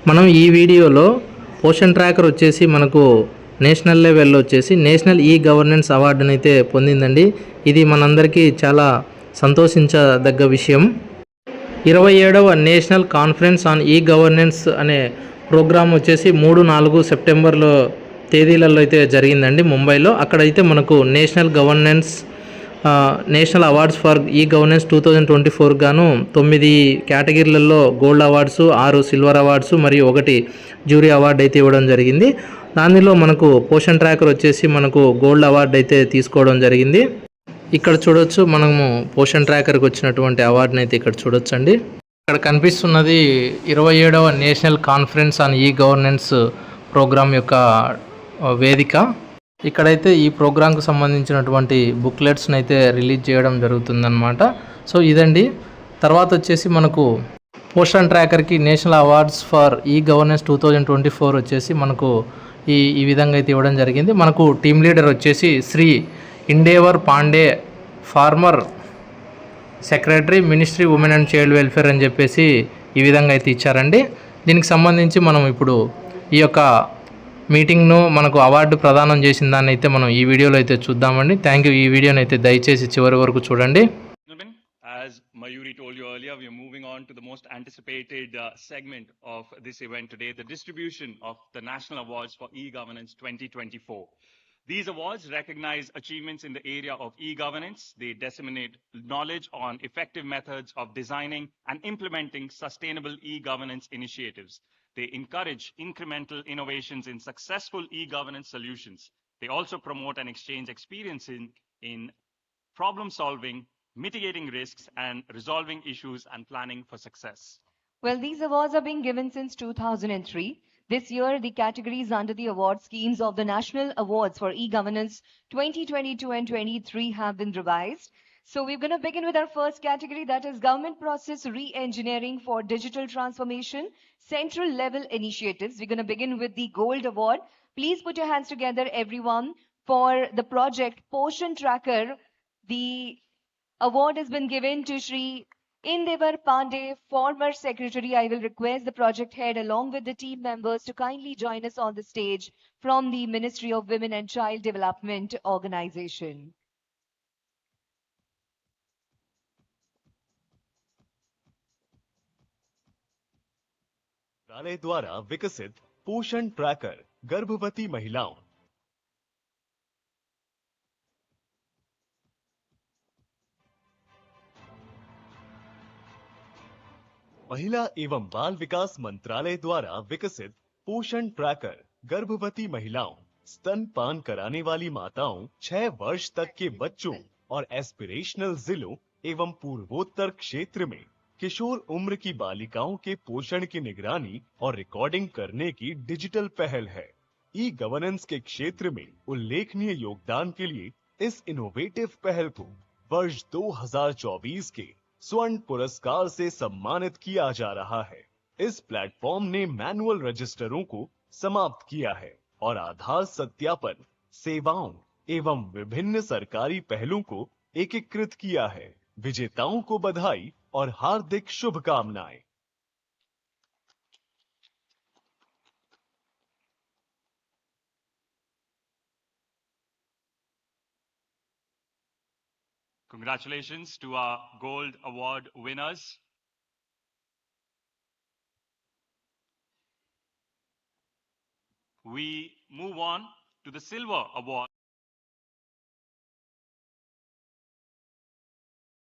మనం ఈ వీడియోలో పోషన్ ట్రాకర్ వచ్చేసి మనకు నేషనల్ లెవెల్లో వచ్చేసి నేషనల్ ఈ గవర్నెన్స్ అవార్డుని అయితే పొందిందండి. ఇది మనందరికీ చాలా సంతోషించదగ్గ విషయం. 27వ national conference on e governance అనే ప్రోగ్రామ్ వచ్చేసి 3-4 సెప్టెంబర్లో తేదీలలో అయితే జరిగిందండి ముంబైలో. అక్కడైతే మనకు national awards for e governance 2024 గాను 9 కేటగిరీలలో గోల్డ్ అవార్డ్స్, 6 సిల్వర్ అవార్డ్స్ మరియు 1 జ్యూరీ అవార్డు అయితే ఇవ్వడం జరిగింది. దానిలో మనకు పోషన్ ట్రాకర్ వచ్చేసి మనకు గోల్డ్ అవార్డు అయితే తీసుకోవడం జరిగింది. ఇక్కడ చూడొచ్చు, మనము పోషన్ ట్రాకర్కి వచ్చినటువంటి అవార్డుని అయితే ఇక్కడ చూడొచ్చు అండి. ఇక్కడ కనిపిస్తున్నది 27వ national conference on e governance programme యొక్క వేదిక. ఇక్కడైతే ఈ ప్రోగ్రాంకు సంబంధించినటువంటి బుక్లెట్స్ని అయితే రిలీజ్ చేయడం జరుగుతుందన్నమాట. సో ఇదండి. తర్వాత వచ్చేసి మనకు Poshan ట్రాకర్కి national awards for e governance 2024 వచ్చేసి మనకు ఈ విధంగా అయితే ఇవ్వడం జరిగింది. మనకు టీమ్ లీడర్ వచ్చేసి Shri Indevar Pandey, former secretary, ministry women and child welfare అని చెప్పేసి ఈ విధంగా అయితే ఇచ్చారండి. దీనికి సంబంధించి మనం ఇప్పుడు ఈ యొక్క మీటింగ్ను మనకు అవార్డు ప్రదానం చేసిన దాన్ని అయితే మనం ఈ వీడియోలో అయితే చూద్దామండి. Thank you. ఈ వీడియోని అయితే దయచేసి చివరి వరకు చూడండి. As Mayuri told you earlier, we are moving on to the most anticipated segment of this event today, the distribution of the National Awards for E-Governance 2024. These awards recognize achievements in the area of e-governance. They disseminate knowledge on effective methods of designing and implementing sustainable e-governance initiatives. They encourage incremental innovations in successful e-governance solutions. They also promote and exchange experience in problem solving, mitigating risks, and resolving issues and planning for success. Well, these awards are being given since 2003. This year, the categories under the award schemes of the National Awards for E-Governance 2022 and 23 have been revised. So we're going to begin with our first category, that is Government Process Re-Engineering for Digital Transformation, Central Level Initiatives. We're going to begin with the Gold Award. Please put your hands together, everyone, for the project Poshan Tracker. The award has been given to Shri Indevar Pandey, former secretary. I will request the project head along with the team members to kindly join us on the stage from the Ministry of Women and Child Development organization. मंत्रालय द्वारा विकसित पोषण tracker गर्भवती महिलाओं महिला एवं बाल विकास मंत्रालय द्वारा विकसित पोषण ट्रैकर गर्भवती महिलाओं, स्तनपान कराने वाली माताओं, 6 वर्ष तक के बच्चों और एस्पिरेशनल जिलों एवं पूर्वोत्तर क्षेत्र में किशोर उम्र की बालिकाओं के पोषण की निगरानी और रिकॉर्डिंग करने की डिजिटल पहल है। ई गवर्नेंस के क्षेत्र में उल्लेखनीय योगदान के लिए इस इनोवेटिव पहल को वर्ष 2024 के स्वर्ण पुरस्कार से सम्मानित किया जा रहा है। इस प्लेटफॉर्म ने मैनुअल रजिस्टरों को समाप्त किया है और आधार सत्यापन सेवाओं एवं विभिन्न सरकारी पहलों को एकीकृत किया है। विजेताओं को बधाई और हार्दिक शुभकामनाएं। Congratulations to our Gold Award winners. We move on to the Silver Award.